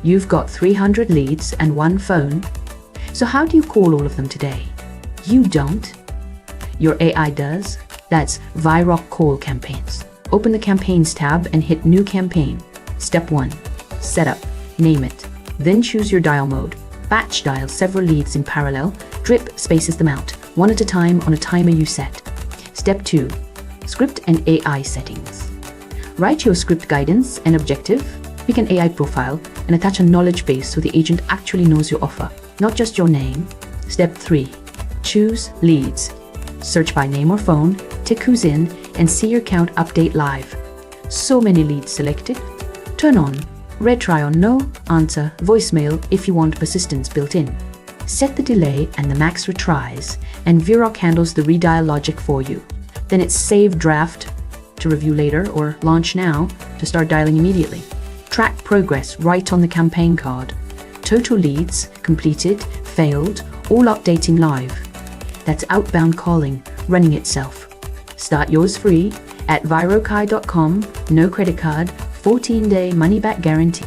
You've got 300 leads and one phone. So how do you call all of them today? You don't. Your AI does. That's Vyroq call campaigns. Open the campaigns tab and hit new campaign. Step 1. Setup. Name it. Then choose your dial mode. Batch dial several leads in parallel. Drip spaces them out, one at a time on a timer you set. Step 2. Script and AI settings. Write your script guidance and objective. Pick an AI profile and attach a knowledge base so the agent actually knows your offer, not just your name. Step 3. Choose leads. Search by name or phone, tick who's in, and see your count update live. So many leads selected. Turn on Retry on no answer voicemail if you want persistence built in. Set the delay and the max retries, and Vyroq handles the redial logic for you. Then it's save draft to review later or launch now to start dialing immediately. Track progress right on the campaign card. Total leads, completed, failed, all updating live. That's outbound calling running itself. Start yours free at vyroq.com, no credit card, 14-day money-back guarantee.